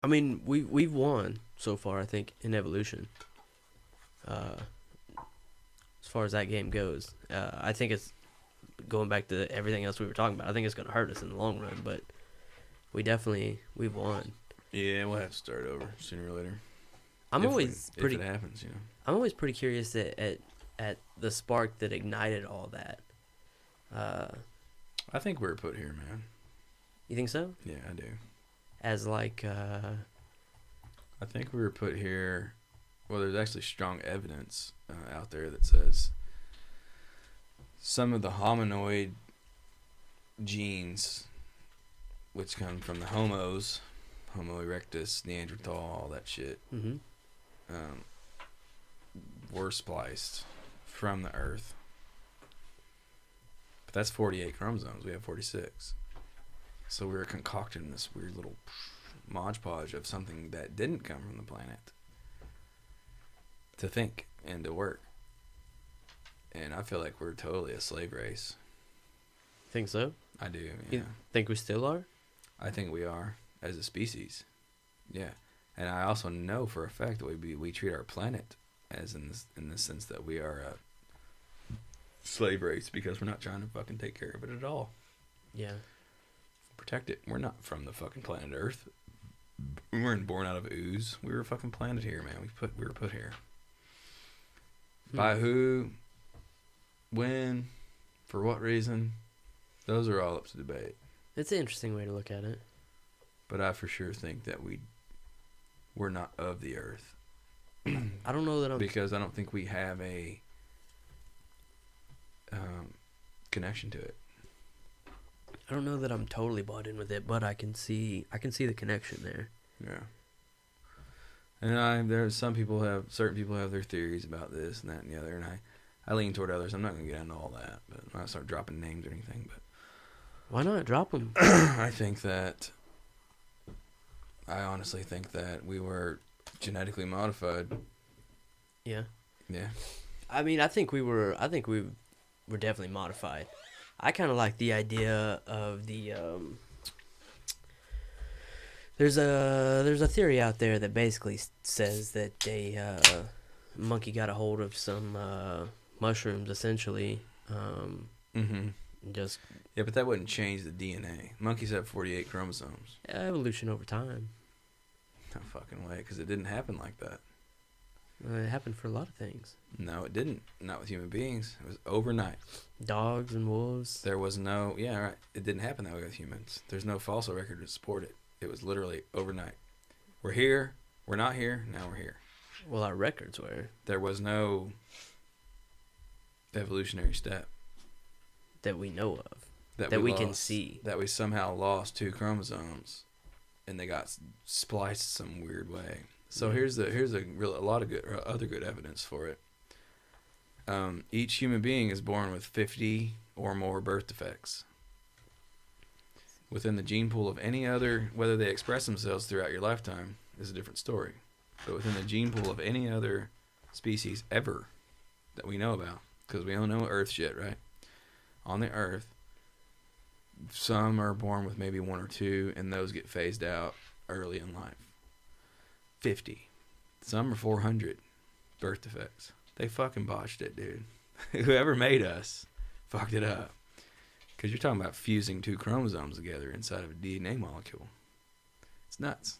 I mean, we've won so far. I think in evolution. Uh, as far as that game goes, I think it's going back to everything else we were talking about. I think it's going to hurt us in the long run, but we've won. Yeah, we'll have to start over sooner or later. I'm if always if pretty. it happens, you know. I'm always pretty curious at the spark that ignited all that. I think we were put here, man. You think so? Yeah, I do. As like, I think we were put here. Well, there's actually strong evidence out there that says some of the hominoid genes, which come from the homos, Homo erectus, Neanderthal, all that shit, mm-hmm. were spliced from the Earth. But that's 48 chromosomes. We have 46. So we were concocting this weird little modge podge of something that didn't come from the planet to think and to work. And I feel like we're totally a slave race. Think so? I do, yeah. You think we still are? I think we are as a species. Yeah. And I also know for a fact that we treat our planet as in the sense that we are a slave race because we're not trying to fucking take care of it at all. Yeah. Protect it. We're not from the fucking planet Earth. We weren't born out of ooze. We were fucking planted here, man. We were put here. By who, when, for what reason, those are all up to debate. It's an interesting way to look at it. But I for sure think that we're not of the Earth. I don't know that I'm... Because I don't think we have a connection to it. I don't know that I'm totally bought in with it, but I can see the connection there. Yeah. And there's certain people have their theories about this and that and the other, and I lean toward others. I'm not going to get into all that, but I'm not start dropping names or anything. But why not drop them? I honestly think that we were genetically modified. Yeah. Yeah. I mean, I think we were definitely modified. I kind of like the idea of the there's a theory out there that basically says that a monkey got a hold of some mushrooms essentially. Just yeah, but that wouldn't change the DNA. Monkeys have 48 chromosomes. Evolution over time. No fucking way, because it didn't happen like that. It happened for a lot of things. No, it didn't. Not with human beings. It was overnight. Dogs and wolves. There was no... Yeah, right. It didn't happen that way with humans. There's no fossil record to support it. It was literally overnight. We're here. We're not here. Now we're here. Well, our records were. There was no evolutionary step. That we know of. That we can see. That we somehow lost 2 chromosomes. And they got spliced some weird way. So here's a lot of other good evidence for it. Each human being is born with 50 or more birth defects. Within the gene pool of any other, whether they express themselves throughout your lifetime is a different story. But within the gene pool of any other species ever that we know about, because we don't know Earth shit, right? On the Earth, some are born with maybe 1 or 2, and those get phased out early in life. 50. Some are 400 birth defects. They fucking botched it, dude. Whoever made us fucked it up. Because you're talking about fusing 2 chromosomes together inside of a DNA molecule. It's nuts.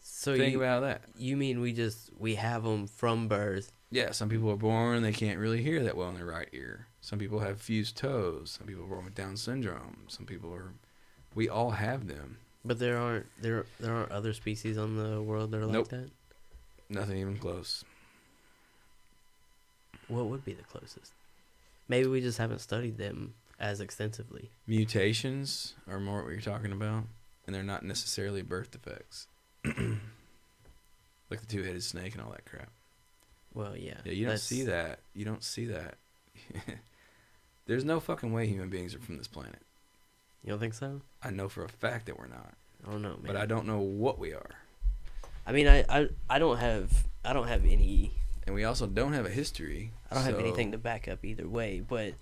So think about that. You mean we have them from birth? Yeah, some people are born, they can't really hear that well in their right ear. Some people have fused toes. Some people are born with Down syndrome. Some people are... We all have them. But there aren't other species on the world that are like that? Nothing even close. What would be the closest? Maybe we just haven't studied them as extensively. Mutations are more what you're talking about, and they're not necessarily birth defects. Like the 2-headed snake and all that crap. Well, yeah. Yeah, you don't see that. You don't see that. There's no fucking way human beings are from this planet. You don't think so? I know for a fact that we're not. I don't know, man. But I don't know what we are. I mean, I don't have any... And we also don't have a history. I don't have anything to back up either way, but...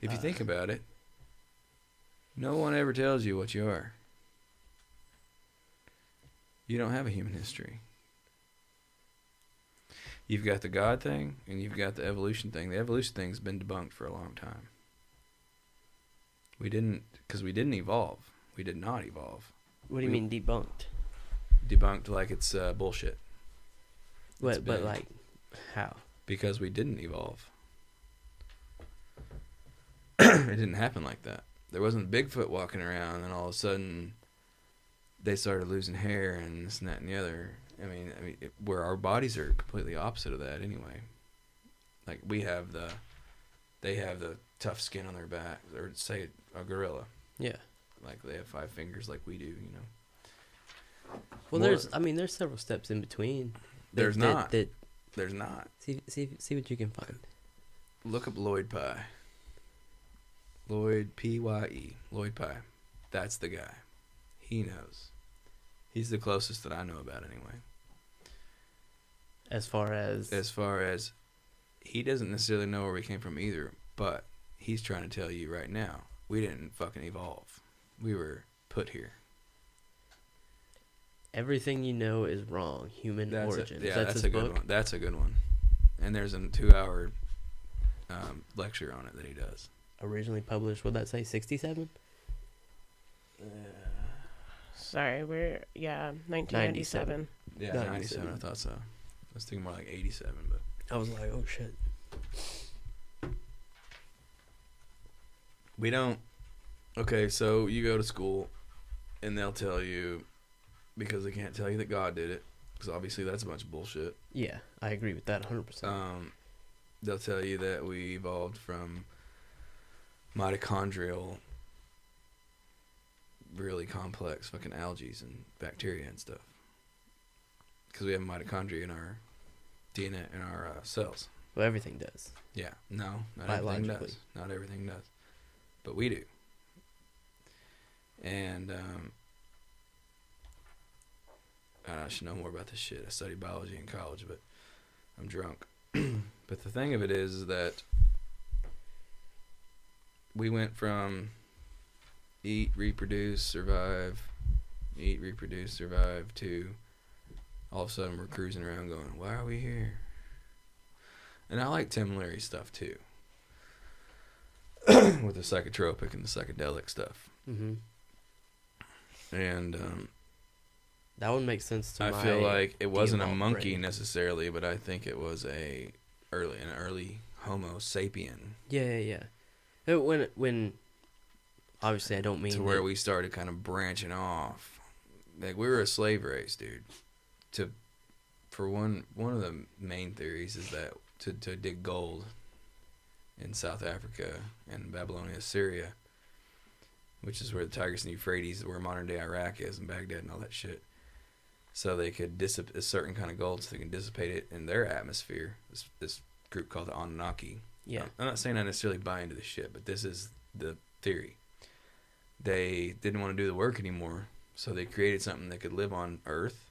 If you think about it, no one ever tells you what you are. You don't have a human history. You've got the God thing, and you've got the evolution thing. The evolution thing's been debunked for a long time. Because we didn't evolve. We did not evolve. What do you mean debunked? Debunked like it's bullshit. But like, how? Because we didn't evolve. It didn't happen like that. There wasn't Bigfoot walking around, and all of a sudden they started losing hair and this and that and the other. I mean, where our bodies are completely opposite of that anyway. Like they have the tough skin on their back, or say a gorilla. Yeah. Like they have 5 fingers like we do, you know. Well, there's several steps in between. There's not. See what you can find. Look up Lloyd Pye. Lloyd Pye. Lloyd Pye. That's the guy. He knows. He's the closest that I know about anyway. As far as he doesn't necessarily know where we came from either, but he's trying to tell you right now, we didn't fucking evolve. We were put here. Everything you know is wrong. Human origin. That's a good one. That's a good one. And there's a 2-hour lecture on it that he does. Originally published, what'd that say, 67? Sorry, 1997. Yeah, 97. I thought so. I was thinking more like 87, but I was like, oh shit. We don't. Okay, so you go to school, and they'll tell you, because they can't tell you that God did it, because obviously that's a bunch of bullshit. Yeah, I agree with that 100%. They'll tell you that we evolved from mitochondrial, really complex fucking algae and bacteria and stuff. Because we have mitochondria in our DNA, in our cells. Well, everything does. Yeah. No, not everything does. Not everything does. But we do. And I should know more about this shit. I studied biology in college, but I'm drunk. But the thing of it is that we went from eat, reproduce, survive, to all of a sudden we're cruising around going, why are we here? And I like Tim Leary stuff too. With the psychotropic and the psychedelic stuff. Mm-hmm. And that one makes sense to me. I feel like it wasn't a monkey necessarily, but I think it was an early Homo sapien. Yeah. When obviously I don't mean to where we started kind of branching off. Like we were a slave race, dude. For one of the main theories is that to dig gold in South Africa and Babylonia, Syria, which is where the Tigris and Euphrates, where modern day Iraq is, and Baghdad and all that shit. So they could dissipate a certain kind of gold, so they can dissipate it in their atmosphere. This group called the Anunnaki. Yeah. I'm not saying I necessarily buy into this shit, but this is the theory. They didn't want to do the work anymore, so they created something that could live on Earth,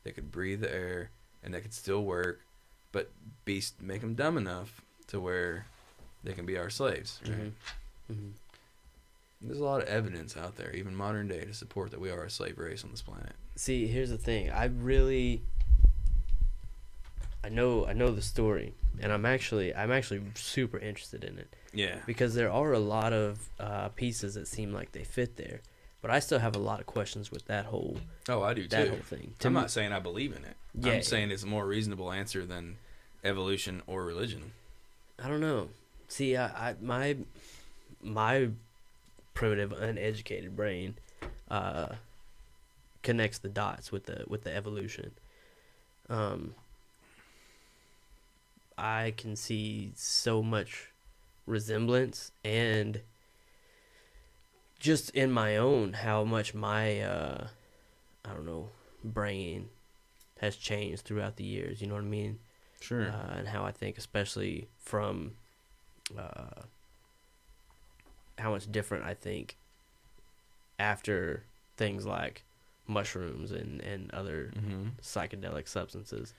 they could breathe the air, and they could still work, but make them dumb enough to where they can be our slaves. Right? Mm-hmm. Mm-hmm. There's a lot of evidence out there, even modern day, to support that we are a slave race on this planet. See, here's the thing. I know the story, and I'm actually super interested in it. Yeah. Because there are a lot of pieces that seem like they fit there, but I still have a lot of questions with that whole. Oh, I do that too. whole thing. I'm not saying I believe in it. Yeah, I'm saying it's a more reasonable answer than evolution or religion. I don't know. See, my primitive, uneducated brain connects the dots with the evolution. I can see so much resemblance, and just in my own, how much my brain has changed throughout the years. You know what I mean? Sure. And how I think, especially from how much different I think after things like mushrooms and other psychedelic substances.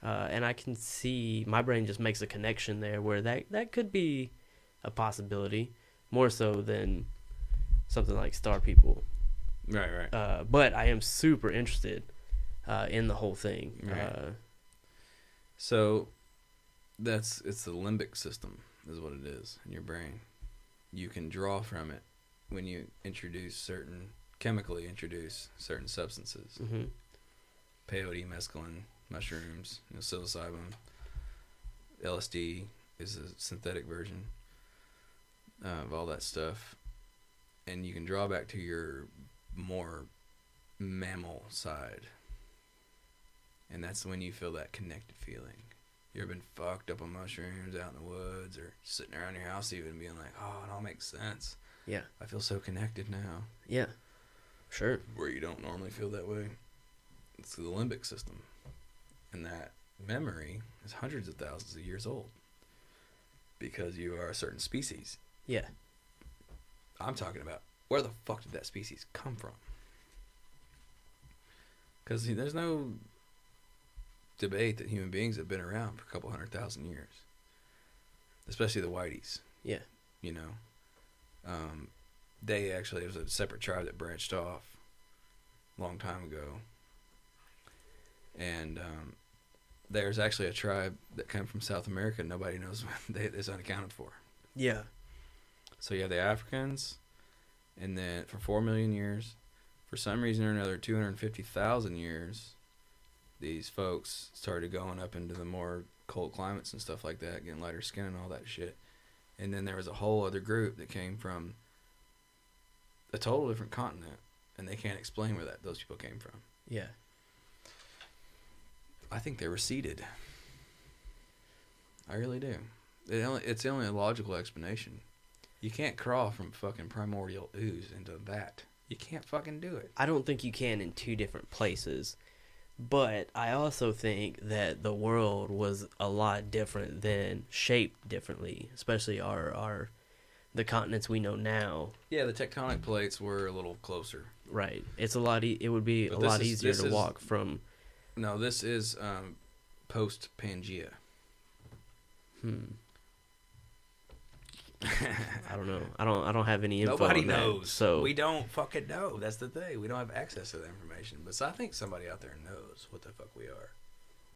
And I can see my brain just makes a connection there where that could be a possibility, more so than something like Star People. Right. But I am super interested in the whole thing. Right. So it's the limbic system is what it is in your brain. You can draw from it when you chemically introduce certain substances. Mm-hmm. Peyote, mescaline, mushrooms, psilocybin, LSD is a synthetic version of all that stuff. And you can draw back to your more mammal side. And that's when you feel that connected feeling. You ever been fucked up on mushrooms out in the woods or sitting around your house even being like, oh, it all makes sense. Yeah. I feel so connected now. Yeah. Sure. Where you don't normally feel that way. It's the limbic system. And that memory is hundreds of thousands of years old. Because you are a certain species. Yeah. I'm talking about where the fuck did that species come from? Because there's no debate that human beings have been around for a couple 100,000 years. Especially the whiteys. Yeah. You know. They actually, it was a separate tribe that branched off a long time ago. And there's actually a tribe that came from South America. Nobody knows it's unaccounted for. Yeah. So you have the Africans, and then for 4 million years, for some reason or another, 250,000 years, these folks started going up into the more cold climates and stuff like that, getting lighter skin and all that shit. And then there was a whole other group that came from a total different continent, and they can't explain where those people came from. Yeah. I think they were seeded. I really do. It's the only logical explanation. You can't crawl from fucking primordial ooze into that. You can't fucking do it. I don't think you can in two different places. But I also think that the world was a lot different then, shaped differently, especially the continents we know now. Yeah, the tectonic plates were a little closer. Right. It's a lot. It would be a lot easier to walk from. No, this is post Pangea. I don't know. I don't have any info. Nobody on knows. That, so we don't fucking know. That's the thing. We don't have access to that information. But I think somebody out there knows what the fuck we are.